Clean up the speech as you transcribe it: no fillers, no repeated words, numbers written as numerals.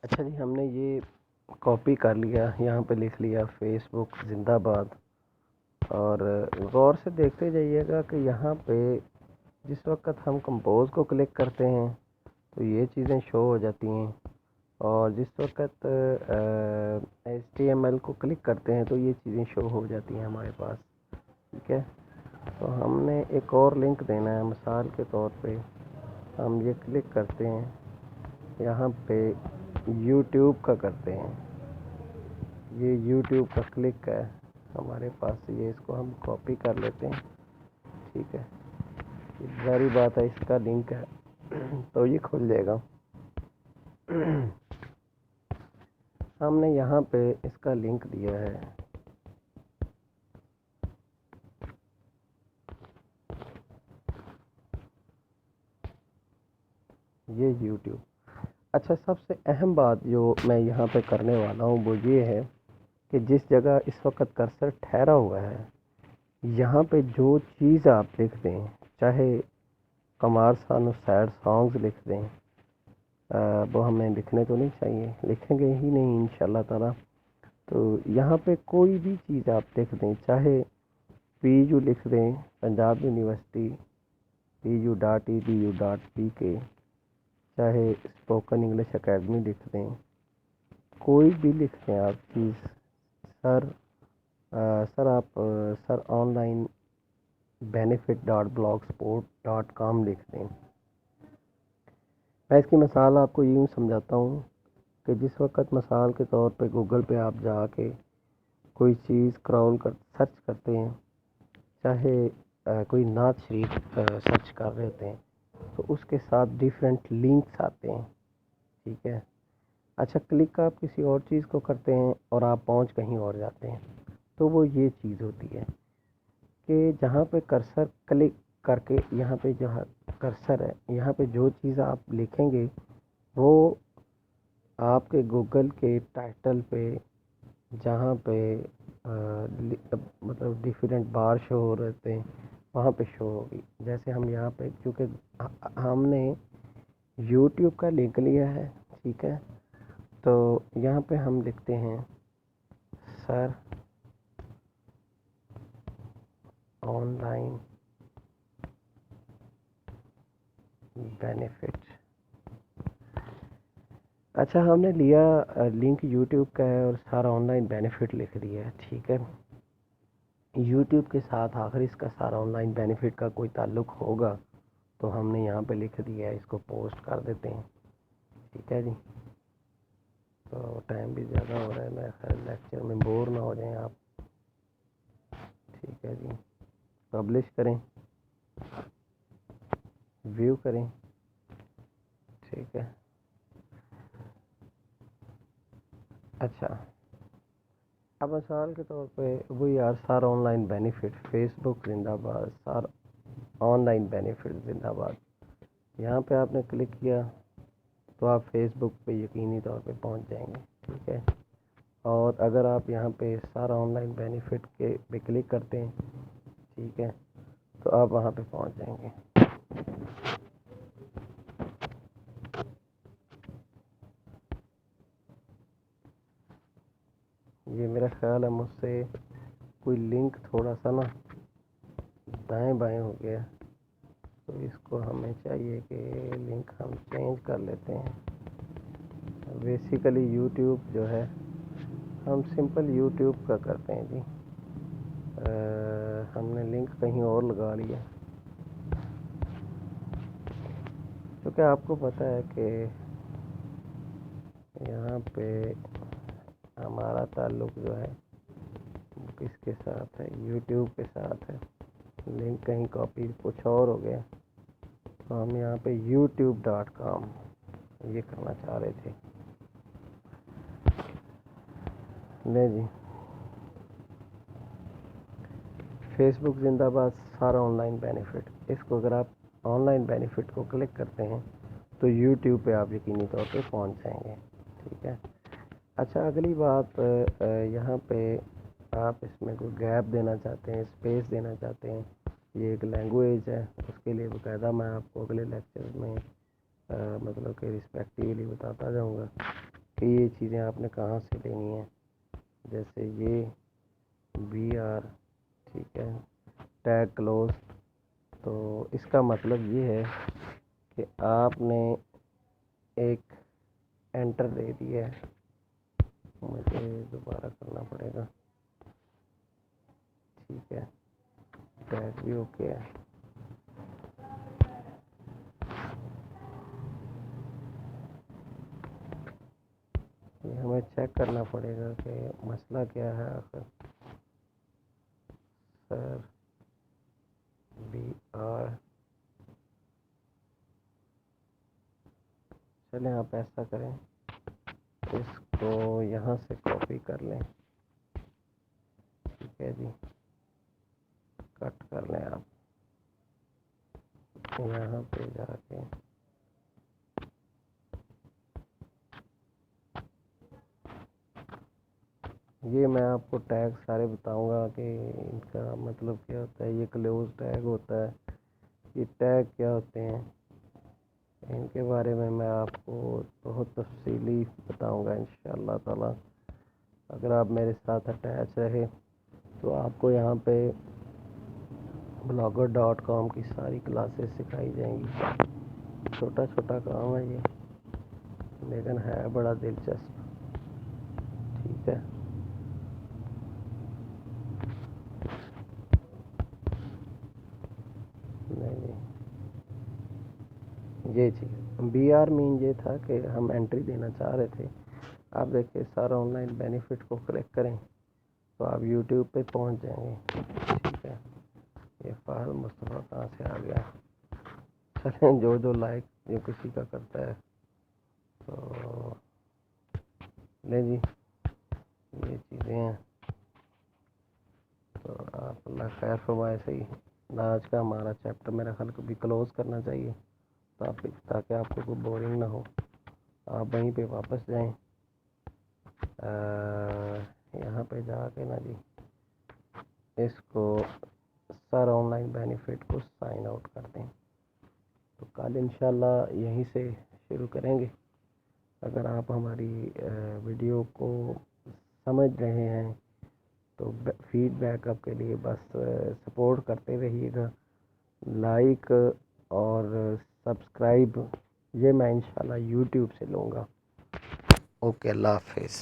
اچھا جی، ہم نے یہ کاپی کر لیا، یہاں پہ لکھ لیا فیس بک زندہ باد، اور غور سے دیکھتے جائیے گا کہ یہاں پہ جس وقت ہم کمپوز کو کلک کرتے ہیں تو یہ چیزیں شو ہو جاتی ہیں، اور جس وقت HTML کو کلک کرتے ہیں تو یہ چیزیں شو ہو جاتی ہیں ہمارے پاس. ٹھیک ہے، تو ہم نے ایک اور لنک دینا ہے. مثال کے طور پہ ہم یہ کلک کرتے ہیں، یہاں پہ یوٹیوب کا کرتے ہیں، یہ یوٹیوب کا کلک ہے ہمارے پاس، یہ اس کو ہم کاپی کر لیتے ہیں. ٹھیک ہے، یہ ظاہری بات ہے اس کا لنک ہے تو یہ کھل جائے گا. ہم نے یہاں پہ اس کا لنک دیا ہے، یہ یوٹیوب. اچھا، سب سے اہم بات جو میں یہاں پہ کرنے والا ہوں وہ یہ ہے کہ جس جگہ اس وقت کرسر ٹھہرا ہوا ہے یہاں پہ جو چیز آپ لکھ دیں، چاہے قمار سانو سیڈ سانگز لکھ دیں، وہ ہمیں لکھنے تو نہیں چاہیے، لکھیں گے ہی نہیں انشاءاللہ تعالی. تو یہاں پہ کوئی بھی چیز آپ لکھ دیں، چاہے PU لکھ دیں، پنجاب یونیورسٹی PU.edu.pk، چاہے اسپوکن انگلش اکیڈمی لکھ دیں، کوئی بھی لکھ دیں آپ چیز. سر آن لائن benefit.blogspot.com لکھ دیں. میں اس کی مثال آپ کو یوں سمجھاتا ہوں کہ جس وقت مثال کے طور پہ گوگل پہ آپ جا کے کوئی چیز سرچ کرتے ہیں، چاہے کوئی نعت شریف سرچ کر رہے ہوتے ہیں تو اس کے ساتھ ڈیفرنٹ لنکس آتے ہیں. ٹھیک ہے، اچھا کلک آپ کسی اور چیز کو کرتے ہیں اور آپ پہنچ کہیں اور جاتے ہیں، تو وہ یہ چیز ہوتی ہے کہ جہاں پہ کرسر کلک کر کے، یہاں پہ جہاں کرسر ہے یہاں پہ جو چیز آپ لکھیں گے وہ آپ کے گوگل کے ٹائٹل پہ، جہاں پہ مطلب ڈیفرنٹ بار شو ہو رہتے ہیں وہاں پہ شو ہوگی. جیسے ہم یہاں پہ کیونکہ ہم نے یوٹیوب کا لنک لیا ہے، ٹھیک ہے، تو یہاں پہ ہم لکھتے ہیں سر آن لائن بینیفٹ. اچھا، ہم نے لیا لنک یوٹیوب کا ہے اور سارا آن لائن بینیفٹ لکھ دیا ہے. ٹھیک ہے، یوٹیوب کے ساتھ آخر اس کا سارا آن لائن بینیفٹ کا کوئی تعلق ہوگا تو ہم نے یہاں پہ لکھ دیا ہے، اس کو پوسٹ کر دیتے ہیں. ٹھیک ہے جی، تو ٹائم بھی زیادہ ہو رہا ہے، میں خیر لیکچر میں بور نہ ہو جائیں آپ. ٹھیک ہے جی، پبلش کریں، ویو کریں. ٹھیک ہے، اچھا اب مثال کے طور پہ وہی سار آن لائن بینیفٹ، فیس بک زندہ باد، سار آن لائن بینیفٹ زندہ باد. یہاں پہ آپ نے کلک کیا تو آپ فیس بک پہ یقینی طور پہ پہنچ جائیں گے. ٹھیک ہے، اور اگر آپ یہاں پہ سارا آن لائن بینیفٹ کے پہ کلک کرتے ہیں، ٹھیک ہے، تو آپ وہاں پہ پہنچ جائیں گے. یہ میرا خیال ہے مجھ سے کوئی لنک تھوڑا سا نا دائیں بائیں ہو گیا، تو اس کو ہمیں چاہیے کہ لنک ہم چینج کر لیتے ہیں. بیسیکلی یوٹیوب جو ہے ہم سمپل یوٹیوب کا کرتے ہیں جی. ہم نے لنک کہیں اور لگا لیا کیونکہ آپ کو پتہ ہے کہ یہاں پہ ہمارا تعلق جو ہے کس کے ساتھ ہے، یوٹیوب کے ساتھ ہے. لنک کہیں کاپی کچھ اور ہو گیا تو ہم یہاں پہ youtube.com یہ کرنا چاہ رہے تھے. لے جی، فیس بک زندہ باد، سارا آن لائن بینیفٹ. اس کو اگر آپ آن لائن بینیفٹ کو کلک کرتے ہیں تو یوٹیوب پہ آپ یقینی طور پہ پہنچ جائیں گے. ٹھیک ہے، اچھا اگلی بات، یہاں پہ آپ اس میں کوئی گیپ دینا چاہتے ہیں، اسپیس دینا چاہتے ہیں، یہ ایک لینگویج ہے، اس کے لیے باقاعدہ میں آپ کو اگلے لیکچر میں مطلب کہ رسپیکٹیولی بتاتا جاؤں گا کہ یہ چیزیں آپ نے کہاں سے لینی ہیں. جیسے یہ BR، ٹھیک ہے، ٹیگ کلوز. تو اس کا مطلب یہ ہے کہ آپ نے ایک انٹر دے دیا ہے. مجھے دوبارہ کرنا پڑے گا. ٹھیک ہے، ٹیگ بھی اوکے ہے. یہ ہمیں چیک کرنا پڑے گا کہ مسئلہ کیا ہے آخر. سر BR، چلیں آپ ایسا کریں، اس کو یہاں سے کاپی کر لیں. ٹھیک ہے جی، کٹ کر لیں آپ. یہاں پہ جا کے یہ میں آپ کو ٹیگ سارے بتاؤں گا کہ ان کا مطلب کیا ہوتا ہے. یہ کلوز ٹیگ ہوتا ہے، یہ ٹیگ کیا ہوتے ہیں، ان کے بارے میں آپ کو بہت تفصیلی بتاؤں گا انشاءاللہ تعالی. اگر آپ میرے ساتھ اٹیچ رہے تو آپ کو یہاں پہ blogger.com کی ساری کلاسز سکھائی جائیں گی. چھوٹا چھوٹا کام ہے یہ، لیکن ہے بڑا دلچسپ. ٹھیک ہے، نہیں یہ چیز BR مین یہ تھا کہ ہم انٹری دینا چاہ رہے تھے. آپ دیکھیں سارا آن لائن بینیفٹ کو کلک کریں تو آپ یوٹیوب پہ پہنچ جائیں گے. ٹھیک ہے، یہ فہد مصطفیٰ کہاں سے آ گیا. چلیں جو لائک جو کسی کا کرتا ہے تو لیں جی، یہ چیزیں ہیں. تو آپ اللہ خیر فرمائے. صحیح، آج کا ہمارا چیپٹر میرا خیال کو بھی کلوز کرنا چاہیے تاکہ آپ کو کوئی بورنگ نہ ہو. آپ وہیں پہ واپس جائیں، یہاں پہ جا کے نا جی اس کو سارا آن لائن بینیفٹ کو سائن آؤٹ کر دیں. تو کل انشاءاللہ یہیں سے شروع کریں گے. اگر آپ ہماری ویڈیو کو سمجھ رہے ہیں تو فیڈ بیک آپ کے لیے بس سپورٹ کرتے رہیے گا. لائک اور سبسکرائب یہ میں انشاءاللہ یوٹیوب سے لوں گا. اوکے، اللہ حافظ.